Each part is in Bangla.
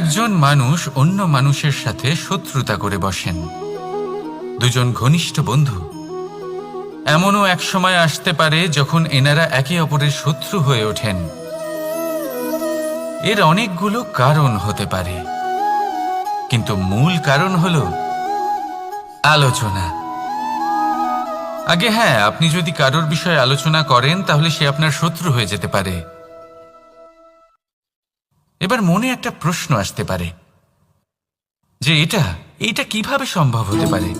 একজন মানুষ অন্য মানুষের সাথে শত্রুতা করে বসেন, দুজন ঘনিষ্ঠ বন্ধু। এমনও এক সময় আসতে পারে যখন এনারা একে অপরের শত্রু হয়ে ওঠেন। এর অনেকগুলো কারণ হতে পারে, কিন্তু মূল কারণ হলো আলোচনা। আগে হ্যাঁ, আপনি যদি কারোর বিষয়ে আলোচনা করেন তাহলে সে আপনার শত্রু হয়ে যেতে পারে। এবার মনে একটা প্রশ্ন আসতে পারে যে এটা কিভাবে সম্ভব হতে পারে?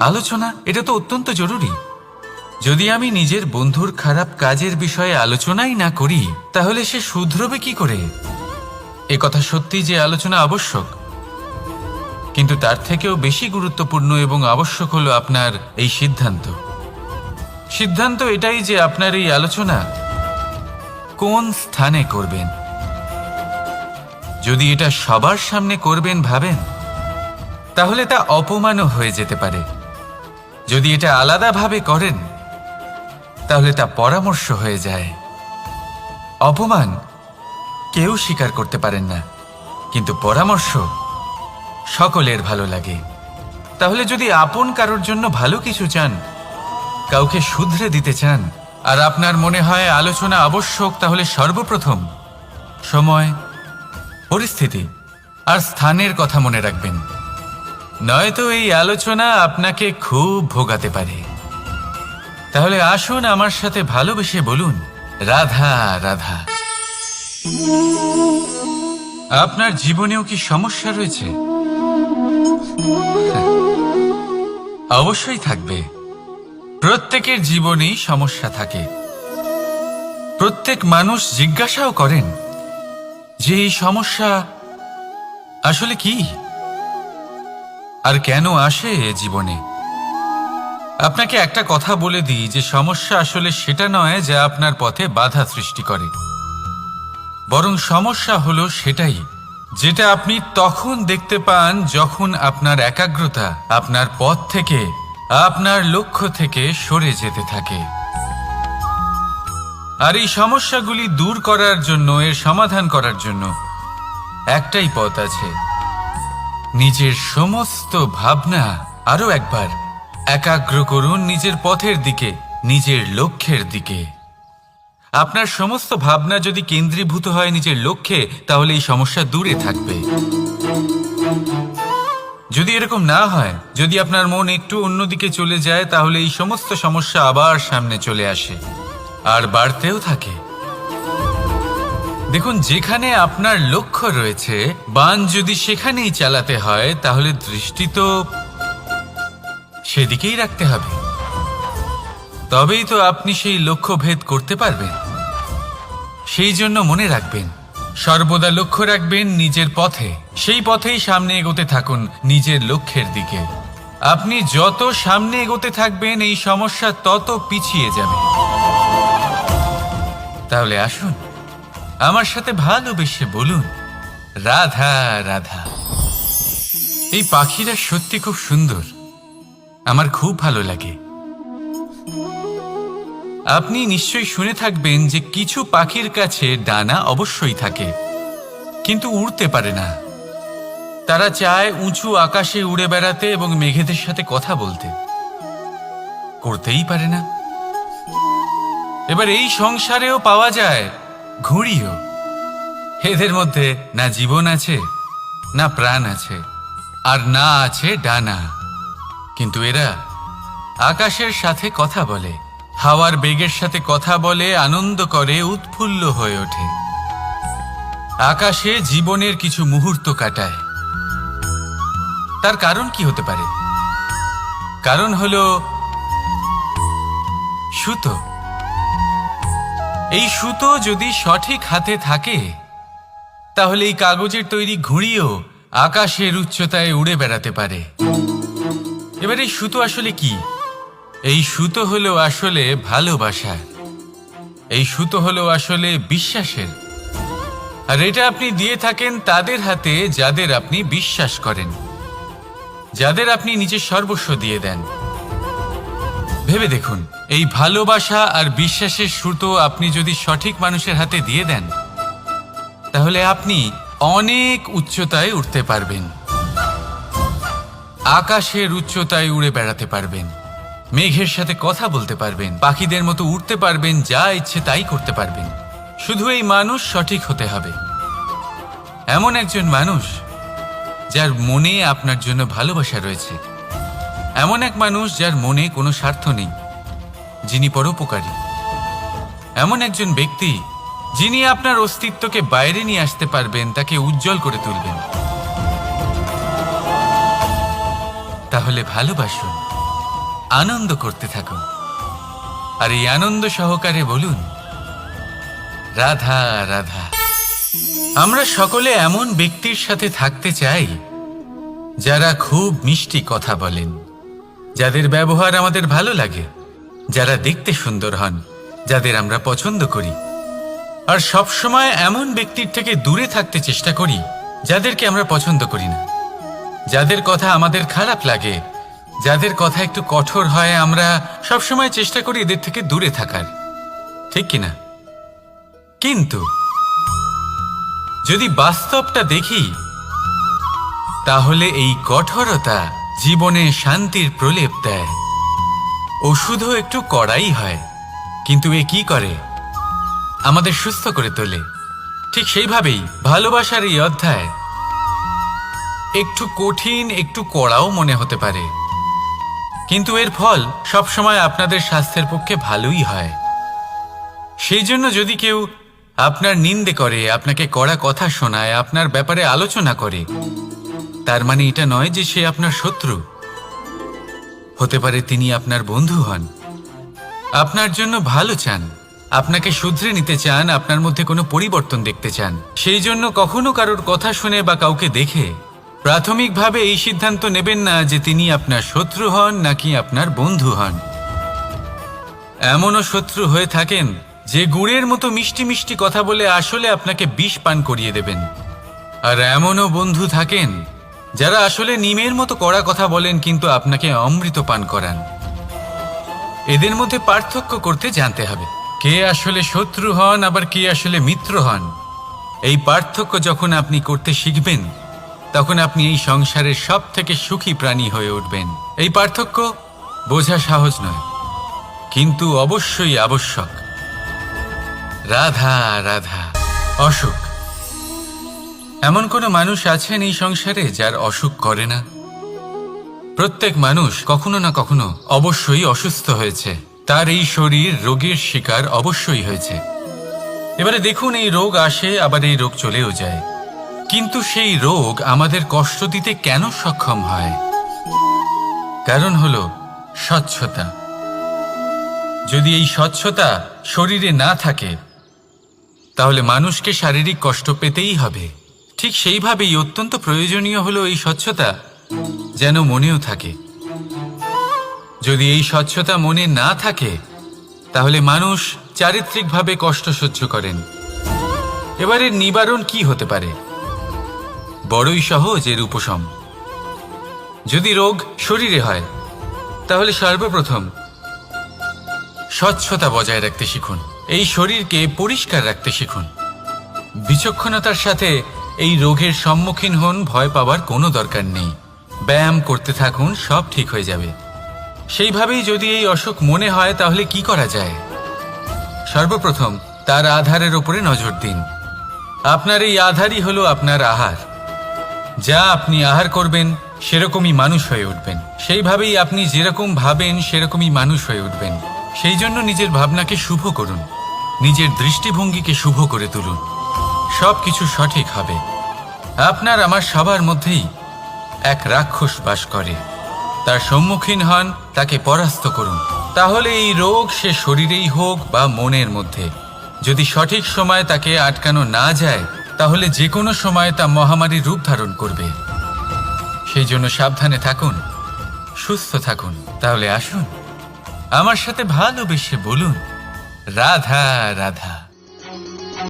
আলোচনা এটা তো অত্যন্ত জরুরি। যদি আমি নিজের বন্ধুর খারাপ কাজের বিষয়ে আলোচনাই না করি তাহলে সে শুধরবে কি করে? এ কথা সত্যি যে আলোচনা আবশ্যক, কিন্তু তার থেকেও বেশি গুরুত্বপূর্ণ এবং আবশ্যক হলো আপনার এই সিদ্ধান্ত এটাই যে আপনার এই আলোচনা কোন স্থানে করবেন। যদি এটা সবার সামনে করবেন ভাবেন, তাহলে তা অপমানও হয়ে যেতে পারে। যদি এটা আলাদাভাবে করেন তাহলে তা পরামর্শ হয়ে যায়। অপমান কেউ স্বীকার করতে পারেন না, কিন্তু পরামর্শ সকলের ভালো লাগে। তাহলে যদি আপন কারোর জন্য ভালো কিছু চান, কাউকে শুধরে দিতে চান, আর আপনার মনে হয় আলোচনা আবশ্যক, তাহলে সর্বপ্রথম সময়, পরিস্থিতি আর স্থানের কথা মনে রাখবেন। নয়তো এই আলোচনা আপনাকে খুব ভোগাতে পারে। তাহলে আসুন আমার সাথে ভালোবেসে বলুন, রাধা রাধা। আপনার জীবনেও কি সমস্যা রয়েছে? অবশ্যই থাকবে। প্রত্যেকের জীবনেই সমস্যা থাকে। প্রত্যেক মানুষ জিজ্ঞাসাও করেন যে এই সমস্যা আসলে কি আর কেন আসে জীবনে। আপনাকে একটা কথা বলে দিই যে সমস্যা আসলে সেটা নয় যা আপনার পথে বাধা সৃষ্টি করে, বরং সমস্যা হলো সেটাই যেটা আপনি তখন দেখতে পান যখন আপনার একাগ্রতা আপনার পথ থেকে, আপনার লক্ষ্য থেকে সরে যেতে থাকে। আর এই সমস্যাগুলি দূর করার জন্য, এর সমাধান করার জন্য একটাই পথ আছে। নিজের সমস্ত ভাবনা আরো একবার একাগ্র করুন নিজের পথের দিকে, নিজের লক্ষ্যের দিকে। আপনার সমস্ত ভাবনা যদি কেন্দ্রীভূত হয় নিজের লক্ষ্যে, তাহলে এই সমস্যা দূরে থাকবে। যদি এরকম না হয়, যদি আপনার মন একটু অন্যদিকে চলে যায়, তাহলে এই সমস্ত সমস্যা আবার সামনে চলে আসে আর বাড়তেও থাকে। দেখুন, যেখানে আপনার লক্ষ্য রয়েছে, বাণ যদি সেখানেই চালাতে হয়, তাহলে দৃষ্টি তো সেদিকেই রাখতে হবে। তবেই তো আপনি সেই লক্ষ্য ভেদ করতে পারবেন। সেই জন্য মনে রাখবেন, সর্বদা লক্ষ্য রাখবেন নিজের পথে, সেই পথেই সামনে এগোতে থাকুন নিজের লক্ষ্যের দিকে। আপনি যত সামনে এগোতে থাকবেন এই সমস্যা তত পিছিয়ে যাবে। তাহলে আসুন আমার সাথে ভালোবেসে বলুন, রাধা রাধা। এই পাখিরা সত্যি খুব সুন্দর, আমার খুব ভালো লাগে। আপনি নিশ্চয়ই শুনে থাকবেন যে কিছু পাখির কাছে ডানা অবশ্যই থাকে, কিন্তু উড়তে পারে না। তারা চায় উঁচু আকাশে উড়ে বেড়াতে এবং মেঘেদের সাথে কথা বলতে, করতেই পারে না। এবার এই সংসারেও পাওয়া যায় ঘুড়িও। এদের মধ্যে না জীবন আছে, না প্রাণ আছে, আর না আছে ডানা, কিন্তু এরা আকাশের সাথে কথা বলে, হাওয়ার বেগের সাথে কথা বলে, আনন্দ করে, উৎফুল্ল হয়ে ওঠে। আকাশে জীবনের কিছু মুহূর্ত কাটায়। তার কারণ কি হতে পারে? কারণ হলো সুতো। এই সুতো যদি সঠিক হাতে থাকে, তাহলে এই কাগজের তৈরি ঘুড়িও আকাশের উচ্চতায় উড়ে বেড়াতে পারে। এবার এই সুতো আসলে কি? এই সুতো হলো আসলে ভালোবাসা। এই সুতো হলো আসলে বিশ্বাসের। আর এটা আপনি দিয়ে থাকেন তাদের হাতে যাদের আপনি বিশ্বাস করেন, যাদের আপনি নিজের সর্বস্ব দিয়ে দেন। ভেবে দেখুন, এই ভালোবাসা আর বিশ্বাসের সুতো আপনি যদি সঠিক মানুষের হাতে দিয়ে দেন, তাহলে আপনি অনেক উচ্চতায় উঠতে পারবেন, আকাশের উচ্চতায় উড়ে বেড়াতে পারবেন, মেঘের সাথে কথা বলতে পারবেন, পাখিদের মতো উড়তে পারবেন, যা ইচ্ছে তাই করতে পারবেন। শুধু এই মানুষ সঠিক হতে হবে, এমন একজন মানুষ যার মনে আপনার জন্য ভালোবাসা রয়েছে, এমন এক মানুষ যার মনে কোনো স্বার্থ নেই, যিনি পরোপকারী, এমন একজন ব্যক্তি যিনি আপনার অস্তিত্বকে বাইরে নিয়ে আসতে পারবেন, তাকে উজ্জ্বল করে তুলবেন। তাহলে ভালোবাসুন, আনন্দ করতে থাকুন, আর এই আনন্দ সহকারে বলুন, রাধা রাধা। আমরা সকলে এমন ব্যক্তির সাথে থাকতে চাই যারা খুব মিষ্টি কথা বলেন, যাদের ব্যবহার আমাদের ভালো লাগে, যারা দেখতে সুন্দর হন, যাদের আমরা পছন্দ করি। আর সবসময় এমন ব্যক্তির থেকে দূরে থাকতে চেষ্টা করি যাদেরকে আমরা পছন্দ করি না, যাদের কথা আমাদের খারাপ লাগে, যাদের কথা একটু কঠোর হয়। আমরা সবসময় চেষ্টা করি এদের থেকে দূরে থাকার, ঠিক কিনা? কিন্তু যদি বাস্তবটা দেখি, তাহলে এই কঠোরতা জীবনে শান্তির প্রলেপ দেয়। ওষুধও একটু কড়াই হয়, কিন্তু এ কি করে? আমাদের সুস্থ করে তোলে। ঠিক সেইভাবেই ভালোবাসার এই অধ্যায় একটু কঠিন, একটু কড়াও মনে হতে পারে, কিন্তু এর ফল সবসময় আপনাদের স্বাস্থ্যের পক্ষে ভালোই হয়। সেই জন্য যদি কেউ আপনার নিন্দে করে, আপনাকে কড়া কথা শোনায়, আপনার ব্যাপারে আলোচনা করে, তার মানে এটা নয় যে সে আপনার শত্রু। হতে পারে তিনি আপনার বন্ধু হন, আপনার জন্য ভালো চান, আপনাকে শুধরে নিতে চান, আপনার মধ্যে কোনো পরিবর্তন দেখতে চান। সেই জন্য কখনো কারোর কথা শুনে বা কাউকে দেখে প্রাথমিকভাবে এই সিদ্ধান্ত নেবেন না যে তিনি আপনার শত্রু হন নাকি আপনার বন্ধু হন। এমনও শত্রু হয়ে থাকেন যে গুড়ের মতো মিষ্টি মিষ্টি কথা বলে আসলে আপনাকে বিষ পান করিয়ে দেবেন। আর এমনও বন্ধু থাকেন যারা আসলে নিমের মতো কড়া কথা বলেন, কিন্তু আপনাকে অমৃত পান করান। এদের মধ্যে পার্থক্য করতে জানতে হবে, কে আসলে শত্রু হন আবার কে আসলে মিত্র হন। এই পার্থক্য যখন আপনি করতে শিখবেন, তখন আপনি এই সংসারের সব থেকে সুখী প্রাণী হয়ে উঠবেন। এই পার্থক্য বোঝা সহজ নয়, কিন্তু অবশ্যই আবশ্যক। রাধা রাধা। অসুখ। এমন কোনো মানুষ আছেন এই সংসারে যার অসুখ করে না? প্রত্যেক মানুষ কখনো না কখনো অবশ্যই অসুস্থ হয়েছে, তার এই শরীর রোগের শিকার অবশ্যই হয়েছে। এবারে দেখুন, এই রোগ আসে, আবার এই রোগ চলেও যায়, কিন্তু সেই রোগ আমাদের কষ্ট দিতে কেন সক্ষম হয়? কারণ হলো স্বচ্ছতা। যদি এই স্বচ্ছতা শরীরে না থাকে, তাহলে মানুষকে শারীরিক কষ্ট পেতেই হবে। ঠিক সেইভাবেই অত্যন্ত প্রয়োজনীয় হলো এই স্বচ্ছতা যেন মনেও থাকে। যদি এই স্বচ্ছতা মনে না থাকে, তাহলে মানুষ চারিত্রিকভাবে কষ্ট সহ্য করেন। এবারে নিবারণ কি হতে পারে? বড়ই সহজ এর উপশম। যদি রোগ শরীরে হয়, তাহলে সর্বপ্রথম স্বচ্ছতা বজায় রাখতে শিখুন, এই শরীরকে পরিষ্কার রাখতে শিখুন। বিচক্ষণতার সাথে এই রোগের সম্মুখীন হন, ভয় পাওয়ার কোনো দরকার নেই। ব্যায়াম করতে থাকুন, সব ঠিক হয়ে যাবে। সেইভাবেই যদি এই অসুখ মনে হয়, তাহলে কি করা যায়? সর্বপ্রথম তার আধারের উপরে নজর দিন। আপনার এই আধারই হলো আপনার আহার। যা আপনি আহার করবেন, সেরকমই মানুষ হয়ে উঠবেন। সেইভাবেই আপনি যেরকম ভাবেন, সেরকমই মানুষ হয়ে উঠবেন। সেই জন্য নিজের ভাবনাকে শুভ করুন, নিজের দৃষ্টিভঙ্গিকে শুভ করে তুলুন, সব কিছু সঠিক হবে। আপনার আমার সবার মধ্যেই এক রাক্ষস বাস করে, তার সম্মুখীন হন, তাকে পরাস্ত করুন। তাহলে এই রোগ সে শরীরেই হোক বা মনের মধ্যে, যদি সঠিক সময় তাকে আটকানো না যায়, তাহলে যে কোনো সময় তা মহামারীর রূপ ধারণ করবে। সেই জন্য সাবধানে থাকুন, সুস্থ থাকুন। তাহলে আসুন আমার সাথে ভালোবেসে বলুন, রাধা রাধা।